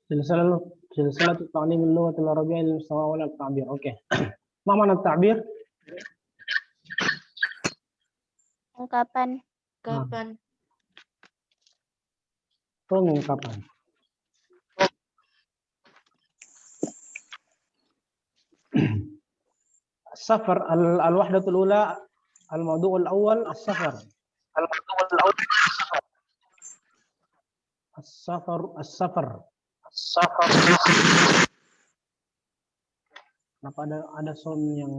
silsilah ta'lim al-lughat al-arabiyyah lil-mustawa wal ta'bir. Oke. Ma makna ta'bir? Ungkapan. Pengungkapan. السفر الوحدة الأولى الموضوع الأول السفر. السفر. Kenapa ada sound yang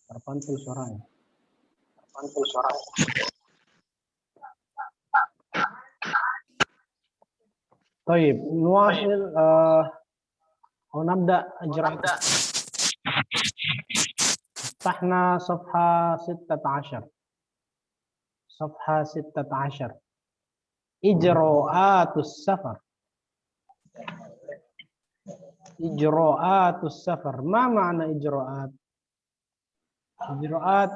terpantul suaranya? طيب نواصل أو نبدأ إجراء. فتحنا صفحة 16. صفحة 16. إجراءات السفر. إجراءات السفر. ما معنى إجراءات؟ إجراءات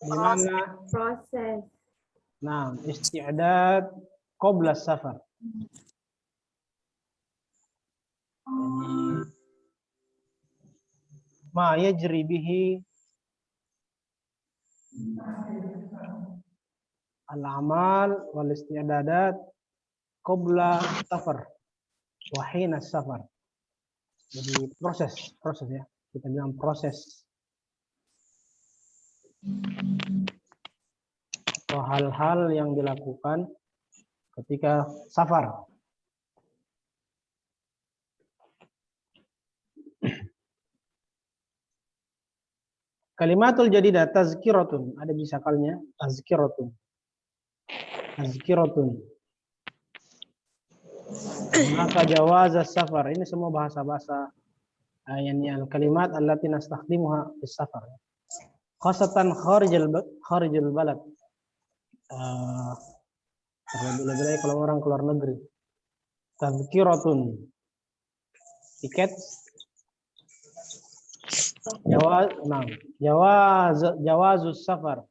بمعنى Proses. نعم استعداد قبل السفر. يعني ما يجري به الأعمال والاستعدادات قبل السفر وحين السفر. Jadi proses ya. Kita bilang proses. Atau hal-hal yang dilakukan ketika safar. Kalimatul jadidah tazkiratun, ada misalnya tazkiratun. Tazkiratun. Maka jawaz safar, ini semua bahasa-bahasa yang kalimat allati nastakhdimuha fis safar. Khasatan kharijal balad. Terlebih-lebih kalau orang keluar negeri. Tazkiratun. Tiket. Jawazus safar.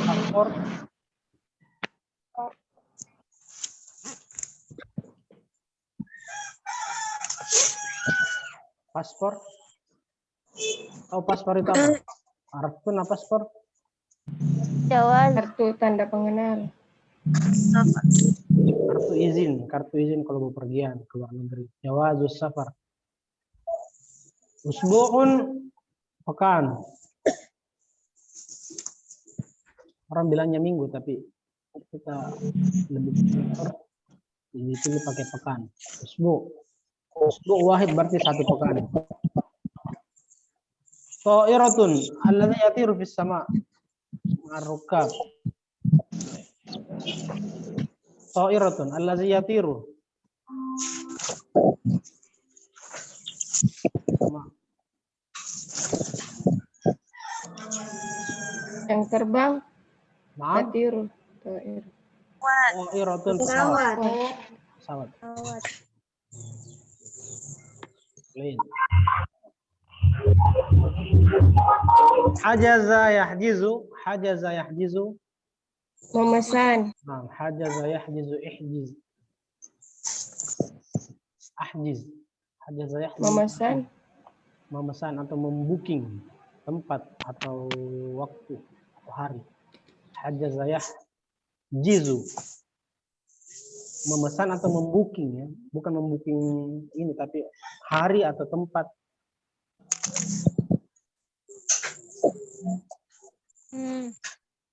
Paspor. Paspor. Oh, paspor itu apa? Artun apa paspor? Jawaz. Kartu tanda pengenal. Kartu izin kalau bepergian ke luar negeri. Jawazus safar. Usbu'un, pekan. Orang bilangnya minggu, tapi kita lebih dipilih pakai pekan. Usbu' wahid berarti satu pekan. Ta'iratun alladhi yatiru fis sama' ma'arrukab. Ta'iratun alladhi yatiru. Yang terbang. Maaf. Ta'iru. Ta'iratun pesawat. Lain. Hajaza yahjizu. Memesan. Nah, hajaza yahjizu ihjiz. Ahjiz. Hajaza yahjiz. Memesan atau membooking tempat atau waktu atau hari. Hajaza yahjizu. Memesan atau membooking ya, bukan membooking ini tapi hari atau tempat.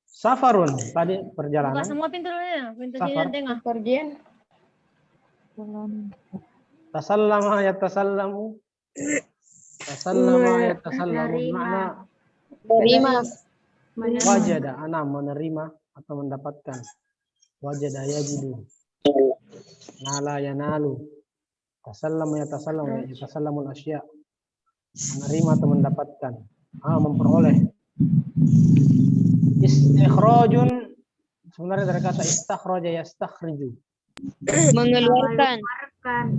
Safarun tadi perjalanan. Buka semua pintunya, Safar. tengah. Pergian. Tasallama yatasallamu. Tasallama yatasallamu makna wajada, ana menerima atau mendapatkan. Wajada yajidu. Nala yanalu. Tasallama yatasallamul asya. Menerima atau mendapatkan. Memperoleh. Istikhrajun sebenarnya dari kata istakhraja yastakhriju. Mengeluarkan.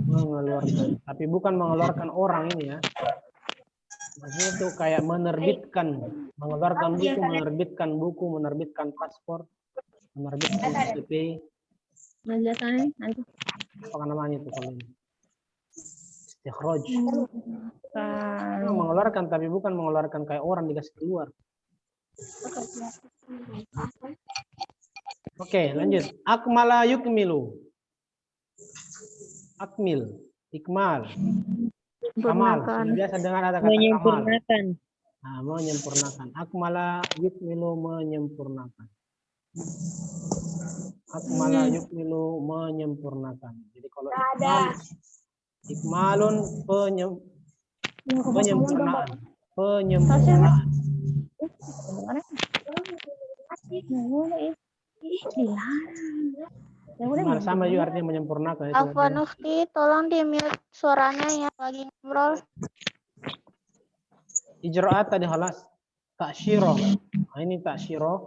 Mengeluarkan. Tapi bukan mengeluarkan orang ini ya. Maksudnya itu kayak menerbitkan, mengeluarkan buku, menerbitkan paspor, Menerbitkan SPP. Menjelasannya nanti. Apa namanya itu kalau ini? Istikhraj. Kan. Mengeluarkan tapi bukan mengeluarkan kayak orang dikasih keluar. Oke, lanjut. Akmala yukmilu. Akmil, ikmal, kamal. Sudah biasa dengar ada kata kamal. Menyempurnakan. Nah, menyempurnakan. Akmala yukmilu, menyempurnakan. Akmala yukmilu, menyempurnakan. Jadi kalau ikmal, ikmalun penyempurnaan. Penyempurnaan. Ikmal sama juga artinya menyempurnakan. Afwan Ufti, tolong di mute suaranya ya lagi ngobrol. Ijra'at tadi halas. Ta'syirah. Nah, ini ta'syirah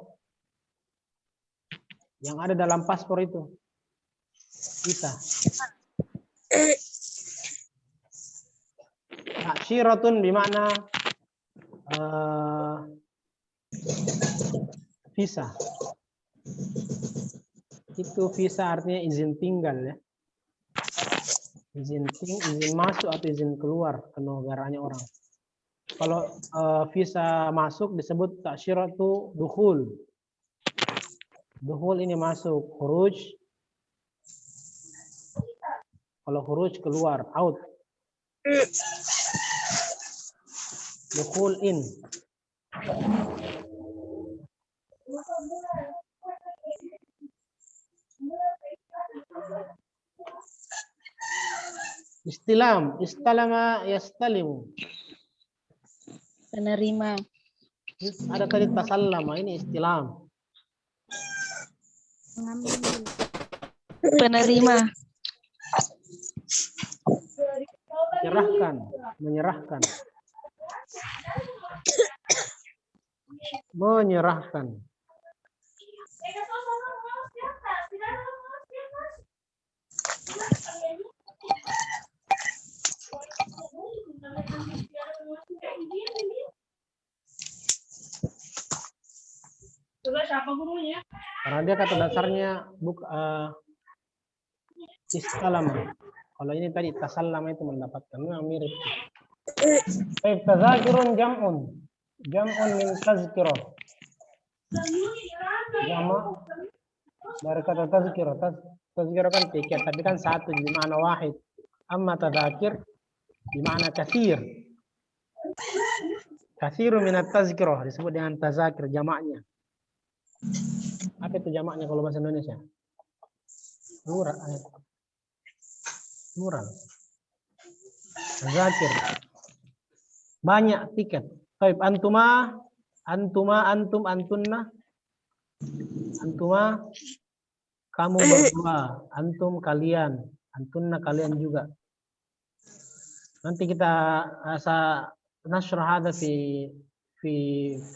yang ada dalam paspor itu. Kita. Ta'syiratun bermakna visa. Itu visa artinya izin tinggal ya. Izin masuk atau izin keluar ke negaranya orang. Kalau visa masuk disebut ta'syiratu dukhul. Dukhul ini masuk, khuruj. Kalau khuruj keluar, out. Dukhul in. Istilam, istalama yastalimu. Penerima. Ada tadi tasallama, ini istilam. Penerima. Menyerahkan, menyerahkan. Menyerahkan. Karena dia kata dasarnya istalama. Kalau ini tadi tasallama itu mendapatkan, memang mirip. Baik, tazakirun jam'un. Jam'un min tazkirah. Jama dari kata tazkirah. Tazkirah kan tiket, tapi kan satu di mana wahid. Amma tazakir di mana kathir. Kathiru minat tazkirah disebut dengan tazakir jamaknya. Apa itu jamaknya kalau bahasa Indonesia? Plural. Plural. Tazakir. Banyak tiket. Baik, antuma, antum, antunna. Antuma, kamu berdua. Antum, kalian. Antunna, kalian juga. Nanti kita nasrah ada fi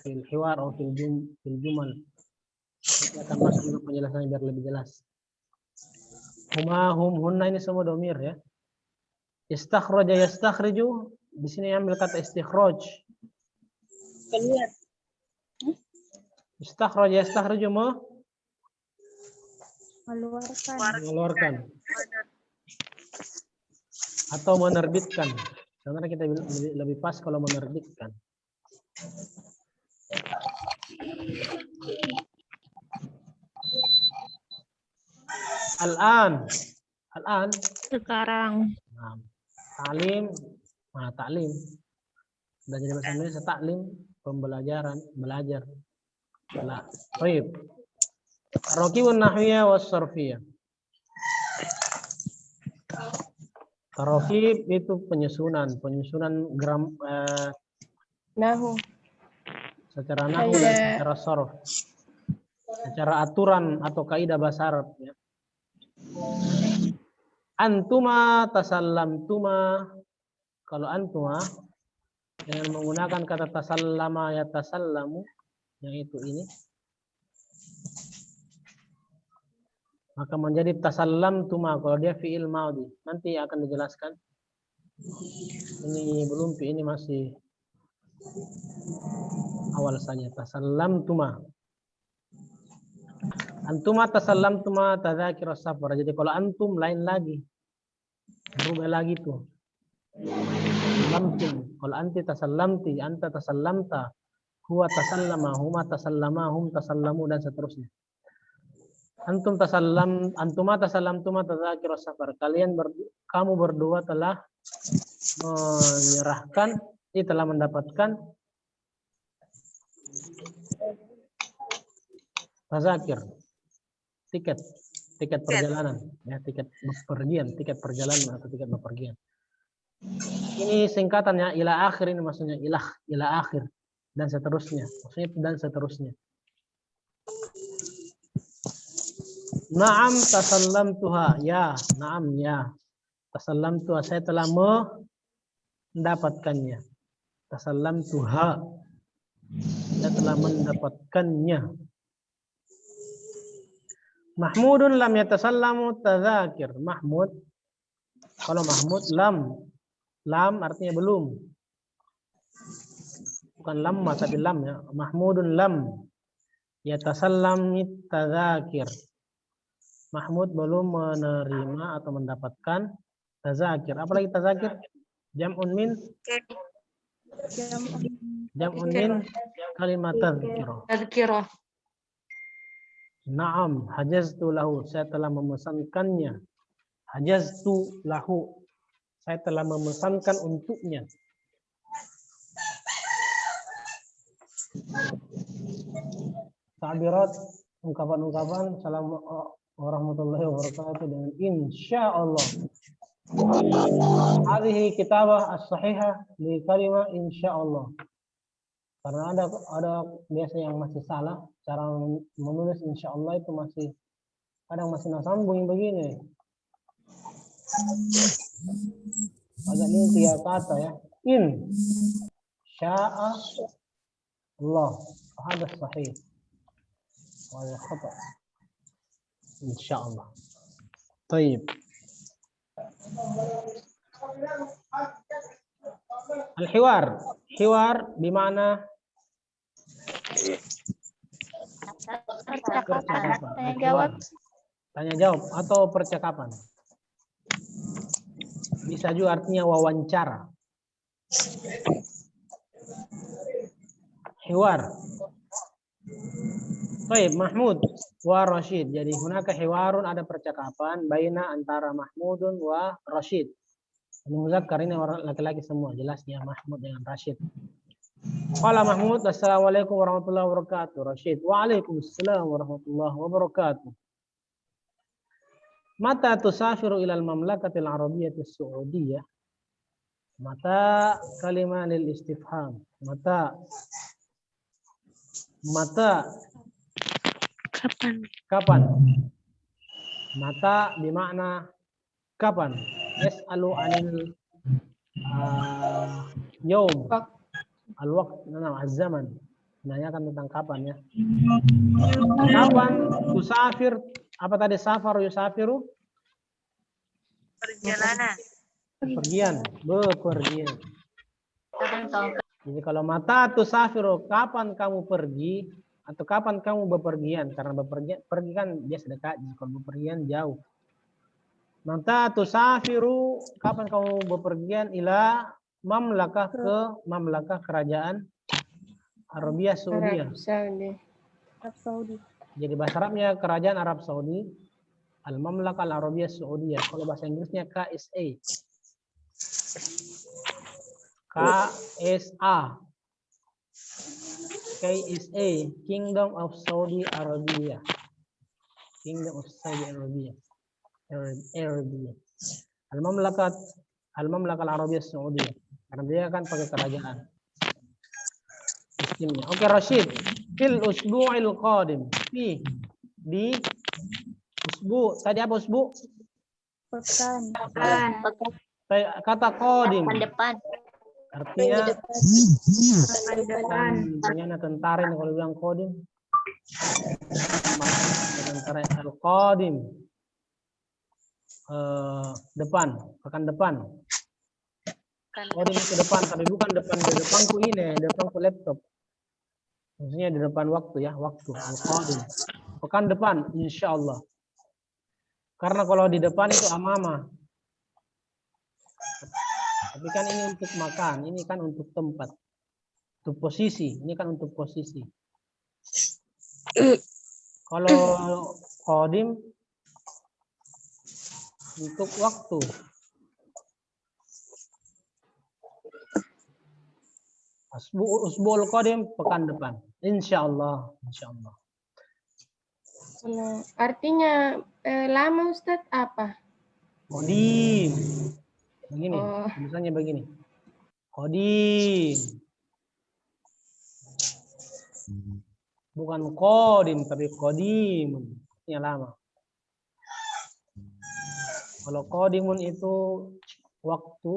al-hiwar atau fil jumal. Nanti akan masuk juga penjelasannya biar lebih jelas. Huma, hunna ini semua domir ya. Istakhraja, yastakhriju. Di sini ambil kata istikhraj. Keluar. Istakhraj, yastakhriju Mengeluarkan. Atau menerbitkan. Sebenarnya kita lebih pas kalau menerbitkan. Al-an. Sekarang. Nah, ta'lim. Nah, ta'lim. Sudah jadi bahasa Indonesia, ta'lim. Pembelajaran, belajar. Baik. Tarakibun nahwiyah was sarfiyah. Tarakib itu penyusunan Nahu. secara nahwu dan secara sarf. Secara aturan atau kaidah bahasa Arab ya. Antuma tasallamtuma. Kalau antuma dengan menggunakan kata tasallama ya tasallamu yang itu ini, maka menjadi tasallamtuma kalau dia fi'il maudhi. Nanti akan dijelaskan. Ini belum, ini masih awal saja. Tasallamtuma. Antuma tasallamtuma tadzakir as-safar. Jadi kalau antum lain lagi. Berubah lagi tuh. Tasallamtum. Kalau anti tasallamti, anta tasallamta, huwa tasallama, huma tasallama, hum tasallamu dan seterusnya. Antuma tasallamtuma tadzakir as-safar. Kamu berdua telah menyerahkan, telah mendapatkan tazakir, tiket perjalanan, ya, tiket bepergian, tiket perjalanan atau tiket bepergian. Ini singkatannya ila akhir, ini maksudnya ila akhir dan seterusnya, maksudnya dan seterusnya. Naam tasallamtuha, ya, naam ya. Tasallamtuha, saya telah mendapatkannya. Tasallamtuha, saya telah mendapatkannya. Mahmudun lam yatasallamu tadzakir. Mahmud, kalau Mahmud lam artinya belum. Bukan lamma tapi lam ya. Mahmudun lam yatasallami tadzakir. Mahmud belum menerima atau mendapatkan tadzakir. Apalagi tadzakir? Jam'un min kalimat tadzkirah. Naam, hajaztu lahu, saya telah memesankannya. Hajaztu lahu, saya telah memesankan untuknya. Ta'birat, ungkapan-ungkapan, assalamualaikum warahmatullahi wabarakatuh dengan insya Allah. Hadhihi kitabah as-sahihah li kalimah insya Allah. Karena ada biasa yang masih salah cara menulis insya Allah itu masih kadang masih nasambung begini. Ada ini 3 kata ya. In sya'a Allah. Hadha sahih. Wa khata. Insya Allah. Baik. Al-hiwar. Hiwar bimana Percakapan. Tanya jawab. Tanya jawab atau percakapan. Bisa juga artinya wawancara. Hiwar. Baik, Mahmud wa Rashid. Jadi hunaka hiwarun, ada percakapan baina antara Mahmudun wa Rashid. Ini muzakkar, ini orang laki-laki semua, jelasnya Mahmud dengan Rashid. Qala Mahmud, assalamualaikum warahmatullahi wabarakatuh. Rashid, waalaikumsalam warahmatullahi wabarakatuh. Mata tusafiru ilal mamlakatil arabiyyati as-saudiyah? Mata kalimah lil istifham. Mata kapan? Mata bermakna kapan? Yas'alu anil yaum. Al-waqt, az-zaman. Menanyakan tentang kapan ya. Kapan tusafir? Apa tadi safar yusafiru? Perjalanan. Bepergian. Jadi kalau mata tusafiru, kapan kamu pergi atau kapan kamu bepergian? Karena pergi kan biasa dekat, kalau bepergian jauh. Mata tusafiru, kapan kamu bepergian ila mamlakah ke mamlakah kerajaan Arabia Saudi. Arab Saudi. Jadi bahasa Arabnya kerajaan Arab Saudi, Al-Mamlakah Al-Arabiyah Saudiyah. Kalau bahasa Inggrisnya KSA. KSA, Kingdom of Saudi Arabia. Kingdom of Saudi Arabia. Al-Mamlakah Al-Arabiyah Saudiyah. Karena dia kan pakai kerajaan. Sistemnya. Oke, Rashid. Fil usbu'il qadim. Di usbu. Tadi apa usbu? Pekan. Kata qadim. Depan. Artinya tentara kalau bilang qadim. Tentara al-qadim. Depan, pekan depan. Qadim ke depan, tapi bukan depan di depanku ini, depanku laptop. Maksudnya di depan waktu ya, waktu al-qadim. Pekan depan, insya Allah. Karena kalau di depan itu amama. Tapi kan ini untuk makan, ini kan untuk tempat. Untuk posisi, ini kan untuk posisi. Kalau qadim untuk waktu. Usbul qadim pekan depan. Insya Allah. Artinya lama Ustadz apa? Qadim. Begini, Oh. misalnya begini. Qadim. Bukan qadim tapi qadim. Yang lama. Kalau qadimun itu waktu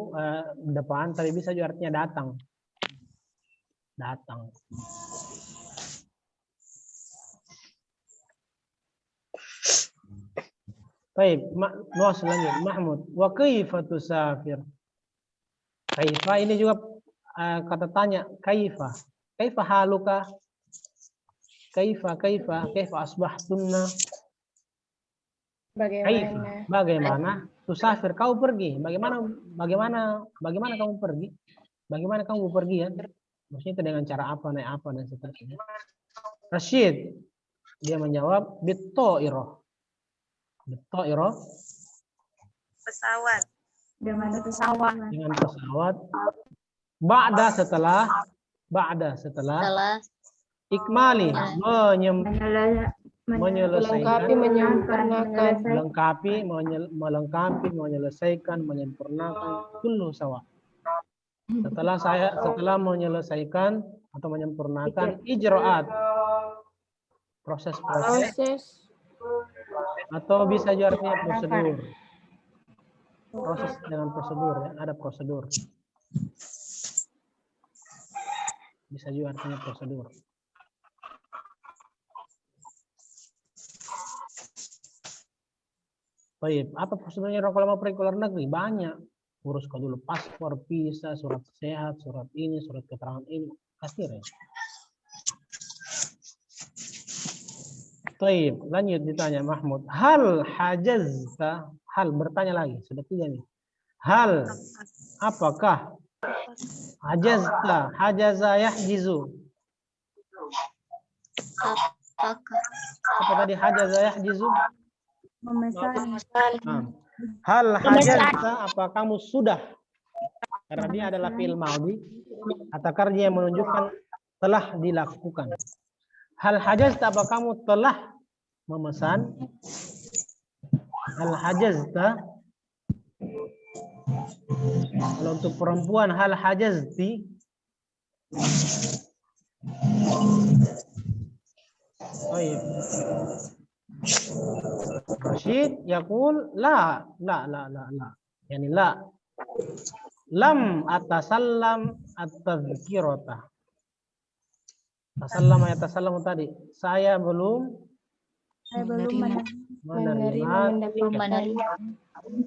depan, tapi bisa juga artinya datang. Datang. Baik, nuas lanjut. Mahmud, wa kaifa tusafir? Kaifa ini juga kata tanya. Kaifa? Kaifa haluka? Kaifa asbahtunna? Bagaimana tusafir kau pergi? Bagaimana kamu pergi? Bagaimana kamu pergi ya? Maksudnya itu dengan cara apa, naik apa dan seterusnya. Rashid dia menjawab bit-ta'irah. Bit-ta'irah pesawat. Dengan pesawat. Dengan pesawat. Ba'da setelah ikmali menyelesaikan, menyempurnakan kullu sawa. Setelah menyelesaikan atau menyempurnakan ijraat, proses atau bisa juga artinya prosedur. Proses dengan prosedur ya, ada prosedur. Bisa juga artinya prosedur. Baik, apa prosedurnya kalau mau pergi ke luar negeri? Banyak. Uruskan dulu paspor, visa, surat sehat, surat ini, surat keterangan ini. Kasir ya. Baik, lanjut ditanya Mahmud. Hal hajazta, hal bertanya lagi, sudah 3 nih. Hal, apakah hajazta, hajaza yahjizu? Apa tadi hajaza yahjizu? Memesan. Hal hajazta, apa kamu sudah? Karena dia adalah fi'il madhi atau kerja yang menunjukkan telah dilakukan. Hal hajazta, apa kamu telah memesan? Hal hajazta. Kalau untuk perempuan hal hajazti. Oh iya. Rashid yaqul la. Yani la. Lam atasallam at-tadhkirata. Tasallam tadi. Saya belum menerima.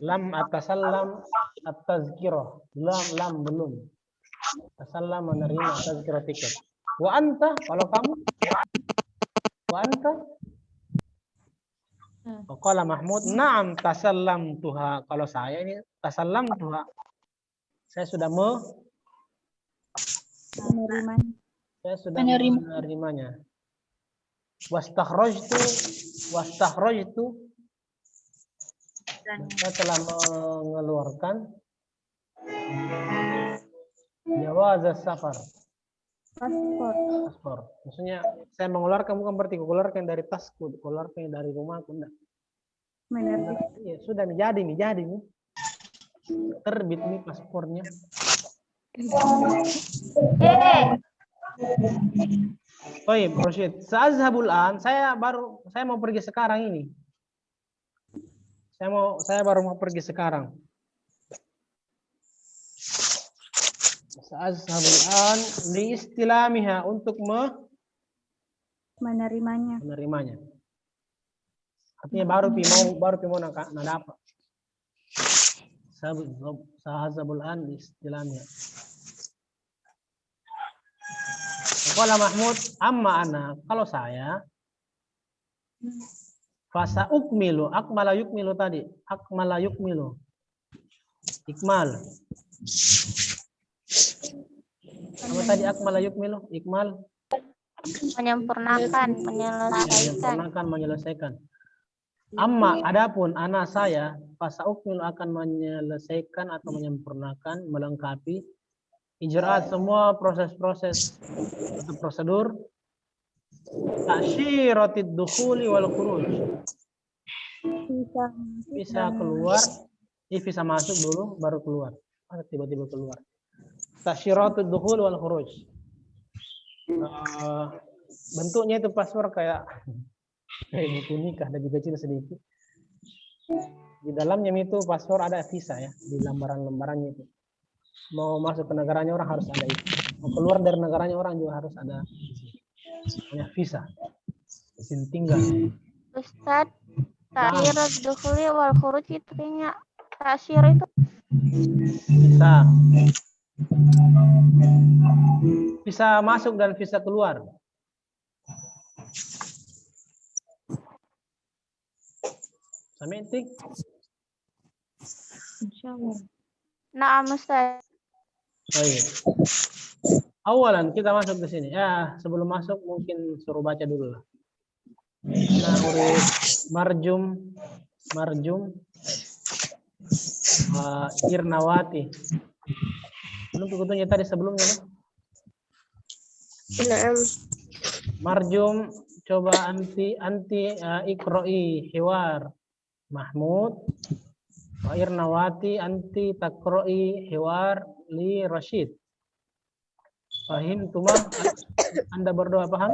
Lam atasallam at-tazkirah. Lam belum. Tasallam menerima tazkirah tiket. Wa anta, kalau kamu? Wa anta? Qala Mahmud, na'am tasallam tuha. Kalau saya ini tasallam tuha. Saya sudah menerimanya. Wastakhrajtu. Saya telah mengeluarkan jawaz safar. Paspor. Maksudnya saya mengeluarkan bukan berarti keluarkan dari tasku, keluarkan dari rumahku enggak. Ya, sudah menjadi nih. Terbit nih paspornya. Baik, Rashid. Sa'azhabul an, saya mau pergi sekarang ini. Saya baru mau pergi sekarang. Sa'azhabul an li istilamiha, untuk menerimanya. Artinya baru mau dapat. Sa'azhabul an li istilamiha. Qala Mahmud, amma ana, kalau saya Fasa ukmilu, akmala yukmilu tadi. Akmala yukmilu. Ikmal. Apa tadi akmala yukmilu? Ikmal. Menyempurnakan, menyelesaikan. Menyelesaikan. Amma, adapun anak saya, fasa ukmilu akan menyelesaikan atau menyempurnakan, melengkapi ijraat semua proses-proses atau prosedur ta'syiratid dukhuli wal khuruj. Bisa keluar, bisa masuk dulu baru keluar. Tiba-tiba keluar. Ta'syiratid dukhul wal khuruj. Bentuknya itu password kayak buku nikah, ada juga kecil sedikit. Di dalamnya itu password ada visa ya, di lembaran-lembarannya itu. Mau masuk ke negaranya orang harus ada itu. Mau keluar dari negaranya orang juga harus ada visa. Izin tinggal. Ustaz, ta'syirat dukhuli wal khuruj itu kayaknya ta'syir itu Bisa. Bisa masuk dan bisa keluar. Sami'tik? Na'am Ustaz. Baik. Awalan kita masuk ke sini. Ya, sebelum masuk mungkin suruh baca dulu lah. Nah, urip marjum Irnawati. Belum tukutunya tadi sebelumnya. Naam. Marjum coba anti ikroi hiwar Mahmud. Wa Irnawati anti takroi hiwar li Rashid. Fahim tuma? Anda berdua paham?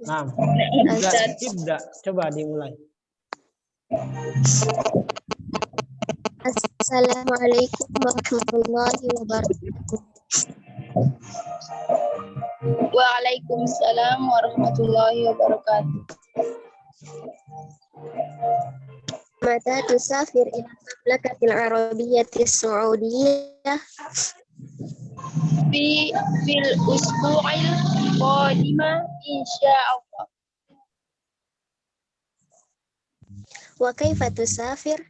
Naam. Nah, ibda. Coba dimulai. Assalamualaikum warahmatullahi wabarakatuh. Waalaikumsalam warahmatullahi wabarakatuh. Mata tusafir ila mamlakatil arabiyyati as-saudiyah fil usbu'il qadima insyaallah. Wa kaifa tusafir?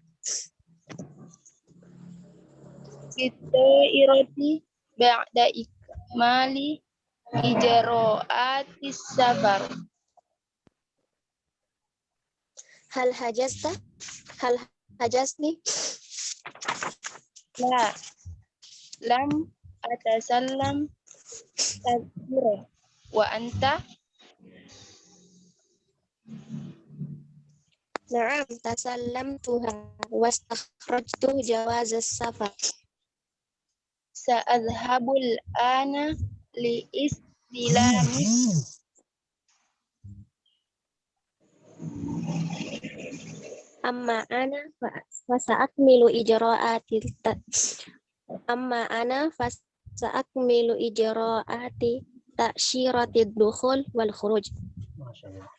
Iroti ba'da ikmali ijra'atis safar. Hal hajasti? La. Lam atasallam tadbira. Wa anta? Na'am tasallamtuha wastakhrajtu jawaz as-safar. Sa'adhabul ana li istilami amma ana fasa'akmilu ijra'ati ta'syiratid dukhul wal khuruj. Masyaallah.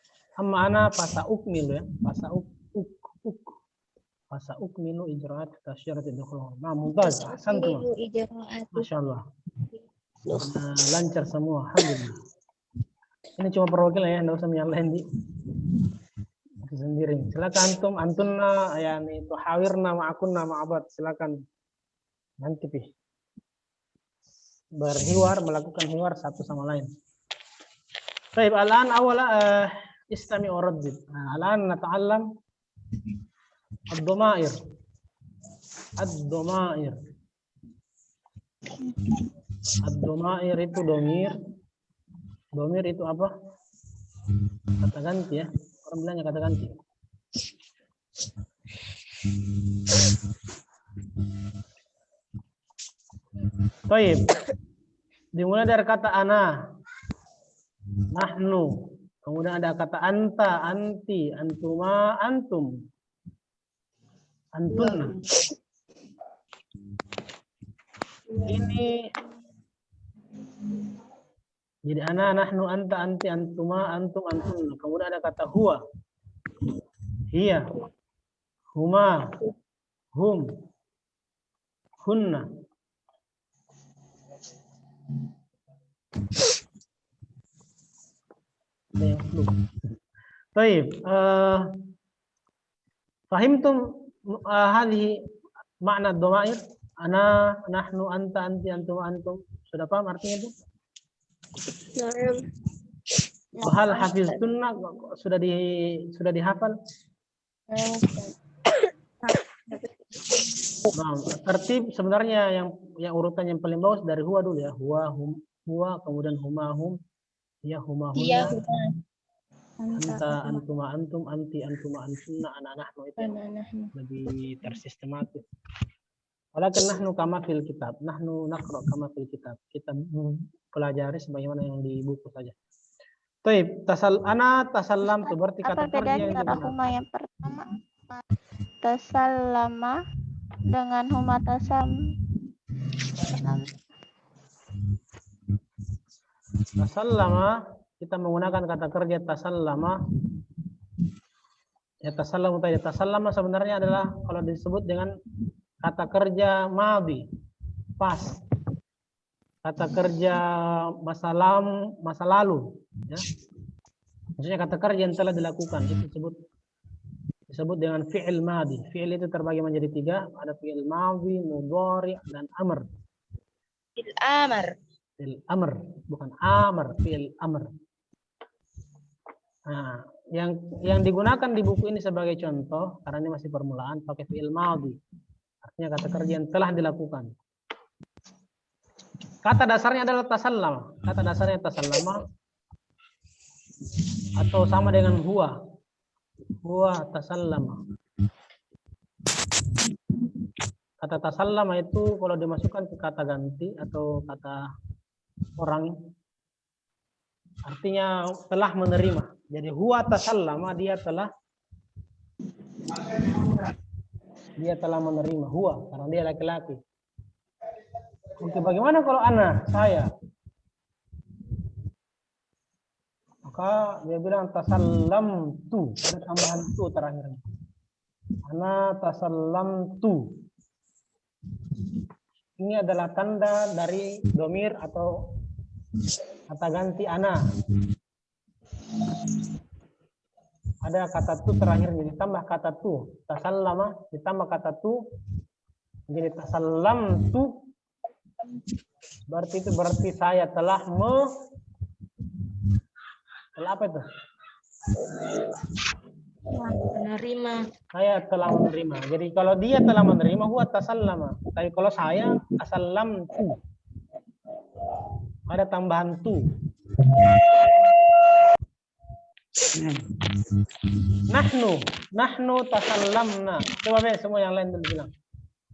Amma ana fasa'ukmilu ya. Fasa'ukmilu ijra'at ta'syiratid dukhul. Nah, mumtaz. Ahsantum. Masyaallah. Lancar semua. Alhamdulillah. Ini cuma perwakilan ya, enggak usah menyalahin di sendiri. Silakan antunna yani tuhawirna ma'akunna ma'abad. Silakan nanti berhiwar, melakukan hiwar satu sama lain. Baik, alan awala istami uraddid. Alan nata'allam ad-dhamair. Ad-dhamair. Ad-dhamair itu domir. Domir itu apa? Kata ganti ya. Orang bilangnya kata ganti. Baik. Dimulai dari kata ana, nahnu. Kemudian ada kata anta, anti, antuma, antum, antunna. Ini jadi ana, nahnu, anta, anti, antuma, antum, antunna. Kemudian ada kata huwa, hiya, huma, hum, hunna. Ada yang flu. Baik. Fahimtum hadhihi makna dhamair? Ana, nahnu, anta, anti, antum, antum. Sudah paham artinya itu? Na'am. Wahal hafiztunna, sudah dihafal? Nah, tertib sebenarnya yang urutan yang paling bawah dari huwa dulu ya. Huwa, kemudian huma hum, ya huma Iya, hunna, anta antuma antum, anti antuma antunna, ana nahnu, itu yang lebih tersistematis. Walakin nahnu kama fil kitab, nahnu naqra kama fil kitab. Kita pelajari sebagaimana yang di buku saja. Baik, ana tasallam itu berarti Apa kata kerja yang bedanya digunakan. huma yang pertama? Tasallama dengan huma Tasallama, kita menggunakan kata kerja tasallama. Ya, tasallama sebenarnya adalah kalau disebut dengan kata kerja madhi, pas. Kata kerja masa lalu, ya. Maksudnya kata kerja yang telah dilakukan itu disebut dengan fi'il madhi. Fi'il itu terbagi menjadi 3, ada fi'il madhi, mudhari, dan amr. Bil amar. Fi'il amr, bukan amr, fi'il amr. Nah, yang digunakan di buku ini sebagai contoh karena ini masih permulaan pakai fi'il madhi. Artinya kata kerja yang telah dilakukan. Kata dasarnya adalah tasallama. Kata dasarnya tasallama atau sama dengan huwa. Huwa tasallama. Kata tasallama itu kalau dimasukkan ke kata ganti atau kata orang artinya telah menerima. Jadi huwa tasallama, dia telah menerima. Huwa karena dia laki-laki. Oke, bagaimana kalau ana, saya? Maka dia bilang tasallam tu, ada tambahan tu terakhirnya. Ana tasallam tu. Ini adalah tanda dari domir atau kata ganti ana. Ada kata tu terakhirnya ditambah kata tu. Tasallama ditambah kata tu. Jadi tasallam tu. Berarti saya telah apa itu? Menerima. Saya telah menerima. Jadi kalau dia telah menerima, huwa tasallama. Tapi kalau saya tasallam tu. Ada tambahan tu. Nahnu tasallamna. Coba semua yang lain dulu bilang.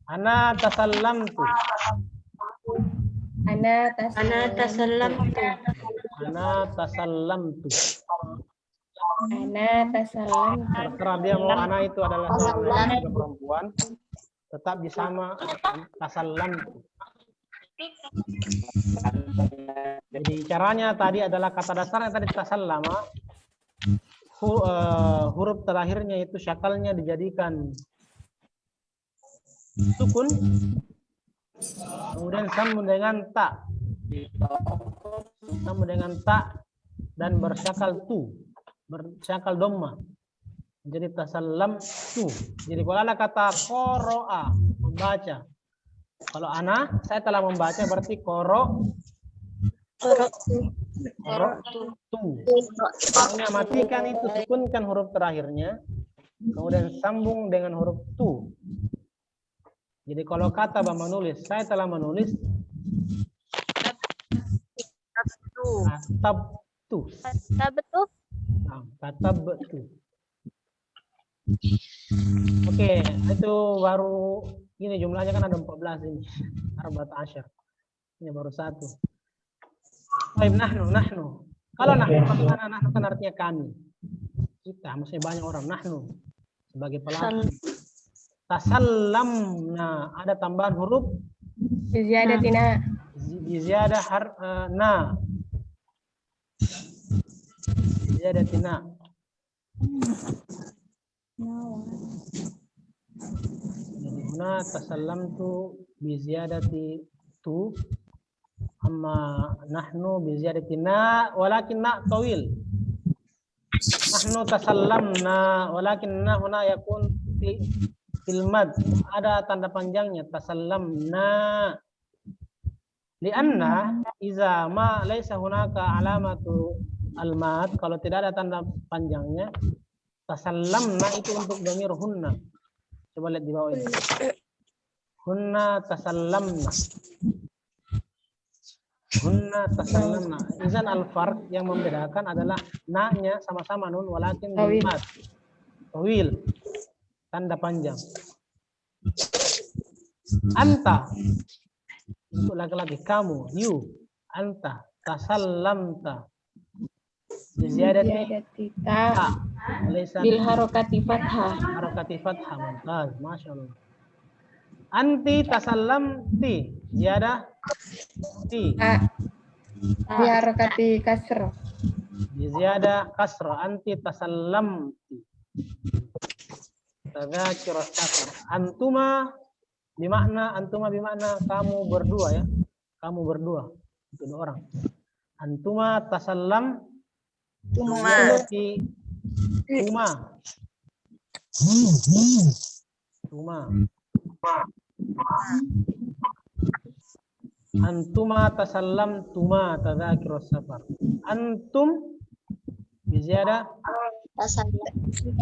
Ana tasallamtu. Ana tasallamtu. Terserah dia mau ana itu adalah seorang perempuan, tetap disama tasallamtu. Jadi caranya tadi adalah kata dasarnya tadi tasallama. Huruf terakhirnya itu syakalnya dijadikan sukun, kemudian sambung dengan ta, dan bersyakal tu, bersyakal dhamma. Jadi tasallam tu. Jadi kalau ada kata qoro'a, membaca. Kalau ana, saya telah membaca berarti tu. Hanya matikan itu, sukunkan huruf terakhirnya, kemudian sambung dengan huruf tu. Jadi kalau kata Bang menulis, saya telah menulis katabtu. Katabtu. Oke, itu baru ini jumlahnya kan ada 14 ini. 14. Ini baru 1. Baik, nahnu. Kalau nahnu kan artinya kami. Kita, maksudnya banyak orang. Nahnu sebagai pelaku. Tasallamna, ada tambahan huruf Ziyadatina. Ziyadah na. Ziyadatina. Jadi huna tasallamtu bi ziyadati tu, amma nahnu bi ziyadatina walakin na tawil. Nahnu tasallamna, walakinna huna yakun fil mad. Ada tanda panjangnya tasallamna. Lianna iza ma laisa hunaka alamatu al-mad, kalau tidak ada tanda panjangnya, tasallamna itu untuk dhamir hunna. Coba lihat di bawah ini. Hunna tasallamna. Hunna tasallamna. Izan al-farq yang membedakan adalah na-nya sama-sama nun walakin bil mad. Tawil. Tanda panjang. Anta untuk laki-laki, kamu, you, anta tasallamta. Ziyadati ta bil harokati fathah. Harokati fathah, mantap, masya Allah. Anti tasallamti, ziyadah ti. Bi harokati kasr. Ziyadah kasra, anti tasallamti. Tadzakirus safar. Antuma bimakna kamu berdua ya. Kamu berdua. Itu dua orang. Antuma tasallam berarti tuma. Antuma tasallam tuma tadzakirus safar. Antum biziyadah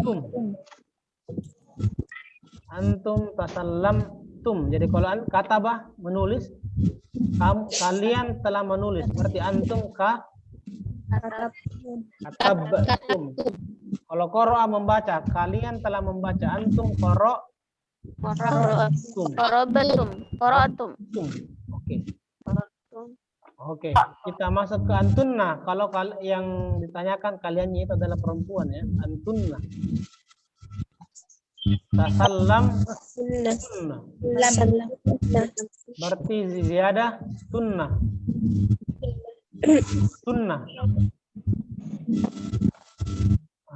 tum. Antum tasallamtum. Jadi kalau katabah menulis, kalian telah menulis. Berarti antum katabtum. Kalau qara'a membaca, kalian telah membaca. Antum Qara'atum. Oke, kita masuk ke antunna. Kalau yang ditanyakan kaliannya itu adalah perempuan ya, antunna. Tasallam tunna. Berarti ziyadah tunna. Tunna.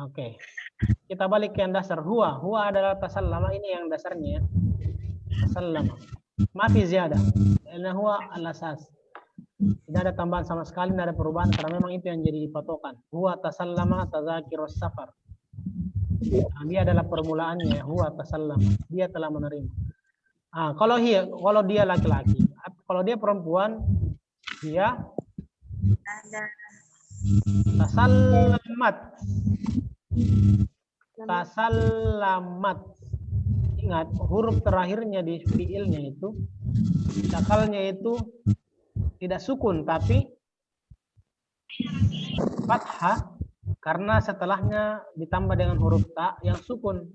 Oke. Kita balik ke yang dasar. Huwa adalah tasallama, ini yang dasarnya. Tasallama. Mafi ziyadah. Karena huwa al-asas. Tidak ada tambahan sama sekali, tidak ada perubahan karena memang itu yang jadi patokan. Huwa tasallama tadzakirus safar. Dia adalah permulaannya, huwa tasallama. Dia telah menerima. Kalau dia laki-laki, kalau dia perempuan, dia tasallamat. Ingat, huruf terakhirnya di fiilnya itu, cakalnya itu tidak sukun tapi fathah, karena setelahnya ditambah dengan huruf ta yang sukun.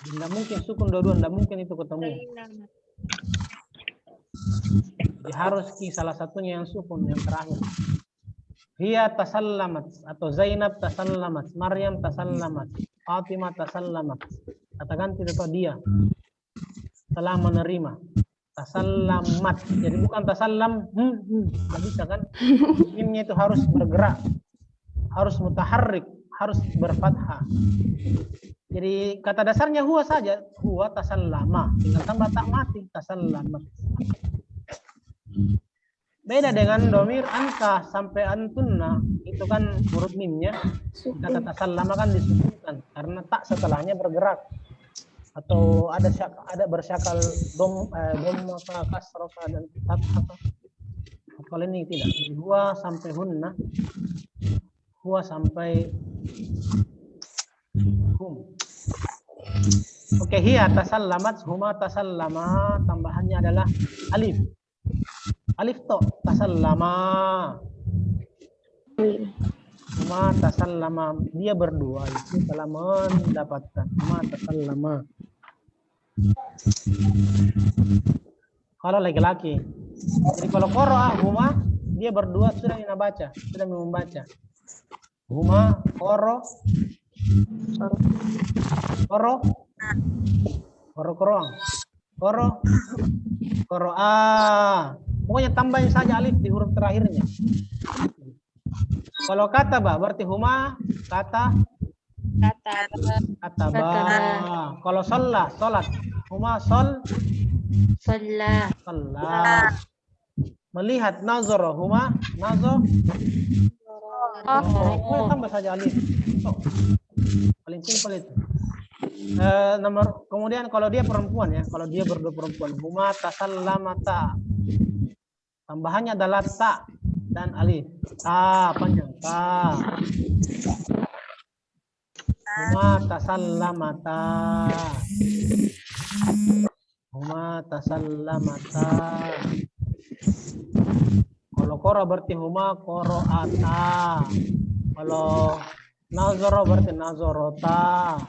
Tidak mungkin sukun dua-dua, tidak mungkin itu ketemu. Jadi harus salah satunya yang sukun, yang terakhir. Hiya tasallamat atau Zainab tasallamat, Maryam tasallamat, Fatimah tasallamat. Katakan tidak, atau dia telah menerima. Tasallamat. Jadi bukan tasallam, nggak bisa kan? Mimnya itu harus bergerak, harus mutaharrik, harus berfathah. Jadi kata dasarnya huwa saja, huwa tasallama. Tinggal tambah tak mati, tasallamat. Beda dengan domir anta sampai antunna, itu kan huruf mimnya. Kata tasallama kan disukunkan karena tak setelahnya bergerak. Atau ada bersyakal dom kasrah dan fathah. Kalau ini tidak. Huwa sampai hunna, huwa sampai hum. Oke, hiya tasallamat, huma tasallama, tambahannya adalah alif. Alif to tasallama. Huma tasallama, dia berdua itu telah mendapatkan. Huma tasallama. Kalau laki-laki. Jadi kalau qara'a huma, dia berdua sudah membaca, sudah membaca. Huma qara pokoknya tambahin saja alif di huruf terakhirnya. Kalau kata berarti huma kata kalau sholat huma sholat. Melihat nazar huma Oh, tambah saja alif. Oh, paling simpel itu. Kemudian kalau dia perempuan ya, kalau dia berdua perempuan, huma tasallamata. Tambahannya adalah ta dan alif. Ta panjang ta. Huma tasallamata. Huma tasallamata. Kalau qara berarti huma qaraata. Kalau nazara berarti nazarata.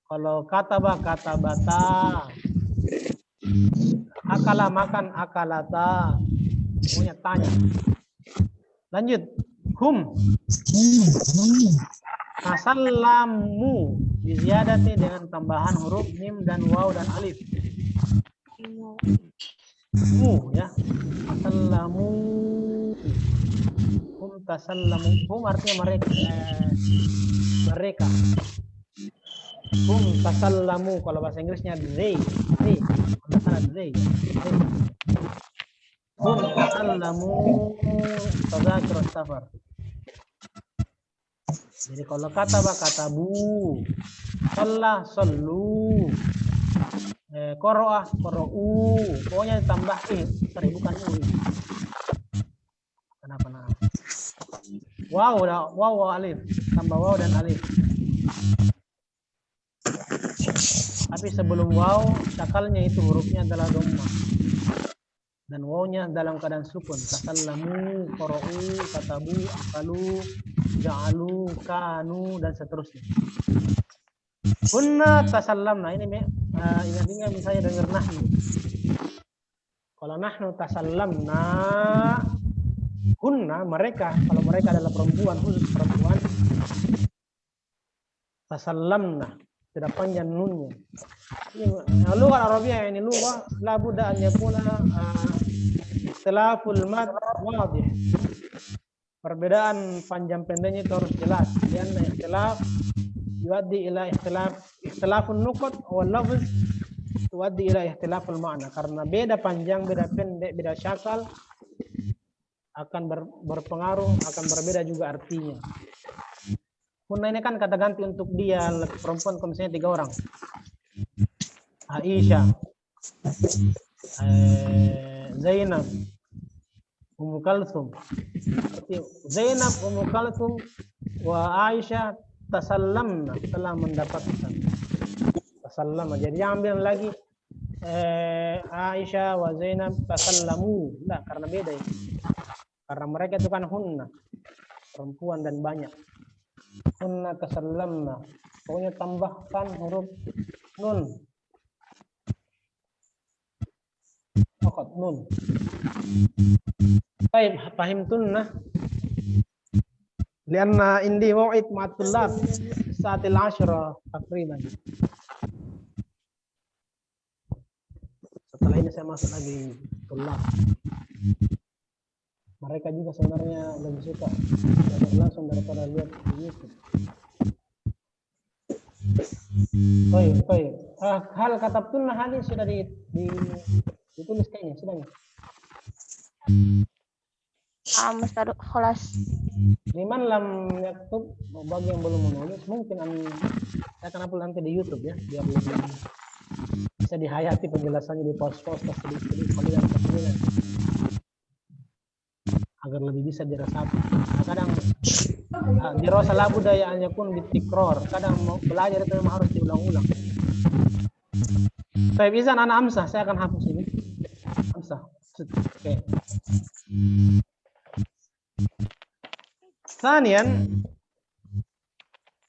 Kalau kataba katabata. Akala makan akalata. Punya tanya. Lanjut. Hum. Tasallamu biziyadati dengan tambahan huruf mim dan waw dan alif. Mu ya. Tasallamu. Hum tasallamu. Hum artinya mereka. Mereka. Hum tasallamu kalau bahasa Inggrisnya they. They. Hum tasallamu tadzakir as-safar. Jadi kalau katabu, shalla sallu, qara'a qara'u, pokoknya tambah bukan u. Kenapa nah? Waw alif, tambah waw dan alif. Tapi sebelum waw, syakalnya itu hurufnya adalah dhamma. Dan wawnya dalam keadaan sukun. Tasallamu, qara'u, katabu, akalu, ja'alu, kanu, dan seterusnya. Hunna tasallamna. Ini ingat-ingat misalnya dengar nahnu. Kalau nahnu tasallamna, hunna mereka, kalau mereka adalah perempuan, khusus perempuan, tasallamna. Tidak panjang nunnya. Ini lugah Arabia ini lugah la budda an yakuna ikhtilaful mad wadih. Perbedaan panjang pendeknya itu harus jelas. Karena ikhtilaf yuaddi ila ikhtilafun nuqat wal lafz tuaddi ila ikhtilaful makna. Karena beda panjang, beda pendek, beda syakal akan berpengaruh, akan berbeda juga artinya. Hunna ini kan kata ganti untuk dia perempuan kalau misalnya 3 orang. Aisyah, Zainab, Ummu Kalsum. Zainab, Ummu Kalsum, wa Aisyah tasallamna, telah mendapatkan. Tasallamna. Jadi jangan bilang lagi Aisyah wa Zainab tasallamu. Nah, karena beda ya. Karena mereka itu kan hunna, perempuan dan banyak. Hunna tasallamna. Pokoknya tambahkan huruf nun. Fakat nun. Baik, fahimtunna. Lianna indi mau'id ma'atulab saatil 10 takriban. Setelah ini saya masuk lagi tulab. Mereka juga sebenarnya lebih suka langsung daripada lihat di YouTube. Baik. Hal katabtunna hadis sudah ditulis kayaknya, sudah nggak? Mustad khalas. Liman lam yaktub, bagi yang belum menulis, mungkin saya akan upload nanti di YouTube ya, biar lebih bisa dihayati penjelasannya di post-post sedikit kalian agar lebih bisa dirasakan. Nah, kadang dirasa la budaya pun ditikror. Kadang mau belajar itu memang harus diulang-ulang. Baik, izan anak Amsah, saya akan hapus ini. Amsah. Oke. Sanian,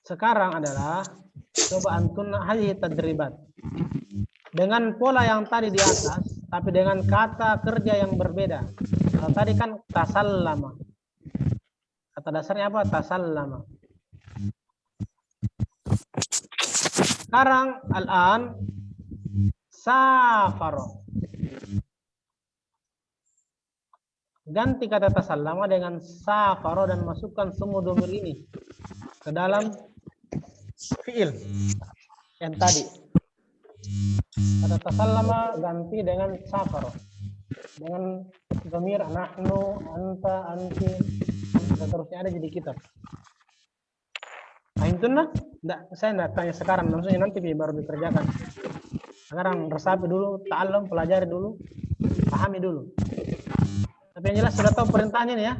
sekarang adalah coba antun hadhihi tadribat. Dengan pola yang tadi di atas, tapi dengan kata kerja yang berbeda. Kalau tadi kan tasallama. Kata dasarnya apa? Tasallama. Sekarang al-an safaro. Ganti kata tasallama dengan safaro dan masukkan semua dhamir ini ke dalam fiil yang tadi. Kata tasallama ganti dengan safaro. Dengan dhamir nahnu, anta, anti, seterusnya ada jadi kitab. Fahimtunna? Saya enggak tanya sekarang, langsung nanti baru dikerjakan. Sekarang resapi dulu, ta'allam, pelajari dulu, pahami dulu. Tapi yang jelas sudah tahu perintahnya nih ya.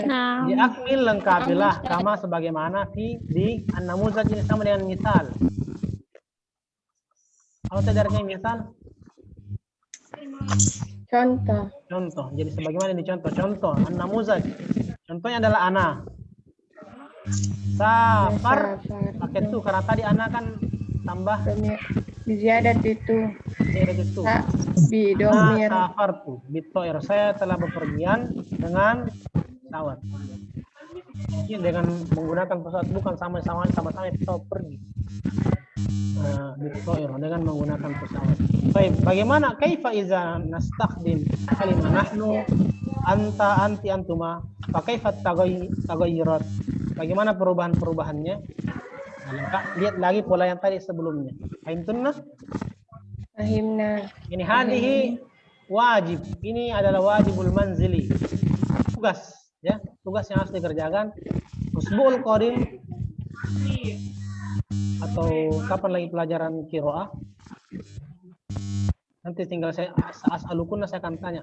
Nah, Diakmil lengkapilah kama sebagaimana di an-namuzaj ini sama dengan misal. Kalau tidak artinya misal? Contoh. Contoh. Jadi sebagaimana ini contoh. Contoh an-namuzaj. Contohnya adalah ana. Safar pakai tu karena tadi ana kan tambah Ziyadat itu. itu. Bidomir. Safar tu bitoir, saya telah bepergian dengan pesawat. Mungkin dengan menggunakan pesawat, bukan sama-sama pesawat pergi. Bitoir dengan menggunakan pesawat. Baik, bagaimana kaifa iza nastakhdim kalimah nahnu anta anti antuma fa kaifa tagayyurat? Bagaimana perubahan-perubahannya? Lihat lagi pola yang tadi sebelumnya. Fahimtunna? Fahimna. Ini hadihi wajib. Ini adalah wajibul manzili. Tugas, ya, tugas yang harus dikerjakan. Usbu'ul qadim atau kapan lagi pelajaran qiraah? Nanti tinggal saya as'alukunna, saya akan tanya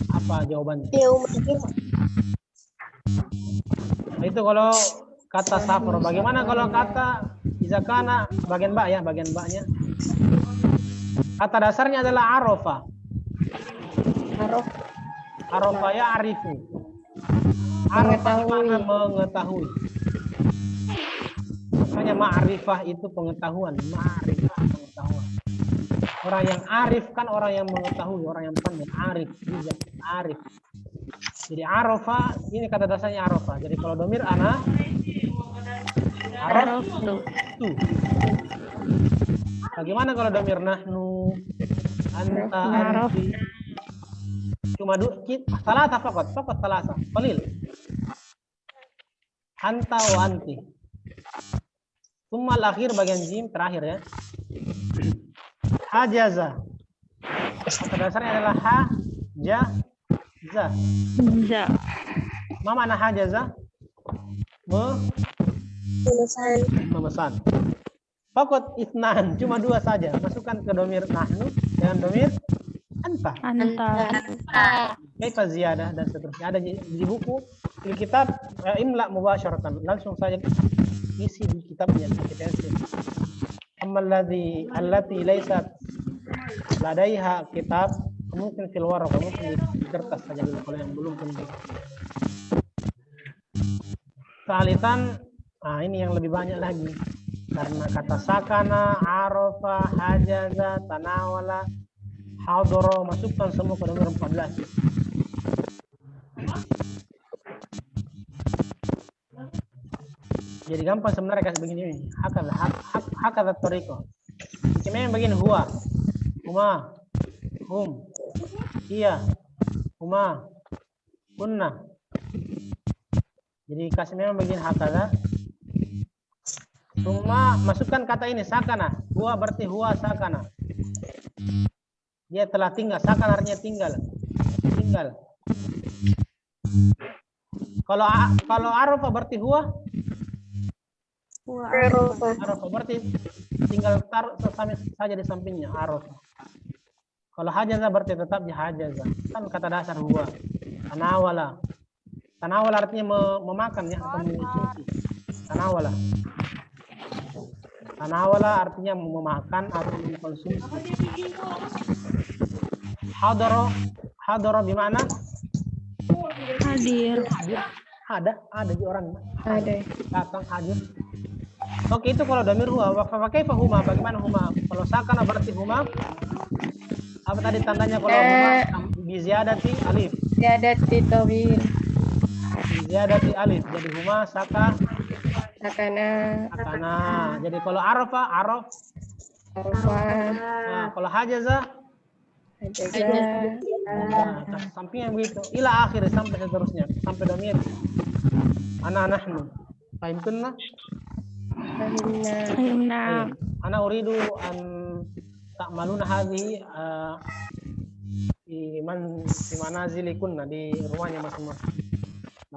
apa jawabannya. Nah, itu kalau kata safar. Bagaimana kalau kata izakana bagian ba ya, bagian ba-nya? Kata dasarnya adalah arafah. Arafah ya arifu. Arafah makna mengetahui. Makanya ma'rifah itu pengetahuan, ma'rifah pengetahuan. Orang yang arif kan orang yang mengetahui, orang yang pandai, arif, bijak, arif. Jadi arafah ini kata dasarnya arafah. Jadi kalau domir ana araf tu. Bagaimana kalau domir nahnu, anta, anti? Cuma salasa fakat salasa, qalil. Anta wa anti. Summa al-akhir bagian jim terakhir ya. Hajaza. Kata dasarnya adalah hajaza. Ma mana hajaza? Memesan. Fakot isnan, cuma dua saja. Masukkan ke domir nahnu dengan domir anta. Kaifa ziyadah dan seterusnya. Ada di buku, di kitab imla mubasyaratan. Langsung saja isi di kitabnya. Amma allati laysat ladaiha kitab, mungkin fil waraq, mungkin di kertas saja dulu kalau yang belum tentu. Salisan, nah ini yang lebih banyak lagi. Karena kata sakana, arafa, hajaza, tanawala, hadoro, masukkan semua ke nomor 14. Jadi gampang sebenarnya kasih begini. Hakada toriko. Memang begini huwa, huma, hum, iya, huma, kunna. Jadi kasih memang begini hakada. Cuma masukkan kata ini sakana. Huwa berarti huwa sakana. Dia telah tinggal. Sakana artinya tinggal. Tinggal. Kalau arafa berarti huwa. Arafa berarti tinggal taruh saja di sampingnya arafa. Kalau hajaza berarti tetap di hajaza. Kan kata dasar huwa. Tanawala. Tanawala artinya memakan ya atau mengonsumsi. Tanawala. Tanawala artinya memakan atau mengkonsumsi. Hadaro bimana? hadir. Ada di orang. Ada. Datang hadir. Oke, itu kalau damir huwa. Wa kaifa huma? Bagaimana huma? Kalau sakana berarti huma. Apa tadi tandanya kalau huma? Bi ziyadati alif. Ziyadati tawil. Ziyadati alif. Jadi huma sakana. Jadi kalau arafa, araf. Nah, kalau hajaza. Nah, sampingnya begitu. Ila akhir sampai seterusnya. Sampai damir. Ana nahnu. Fahimtunna? Fahimna. Ana uridu an ta'maluna hadhihi di manazilikunna, di rumahnya masing-masing.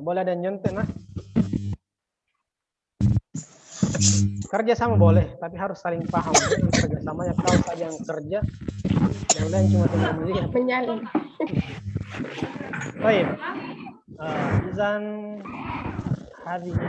Nggak boleh ada yang nyontek, nah. Kerja sama boleh, tapi harus saling paham. Jangan kerja samanya kau saja yang kerja, yang lain cuma tinggal melihat. Menyalin. Baik. Izan hadhihi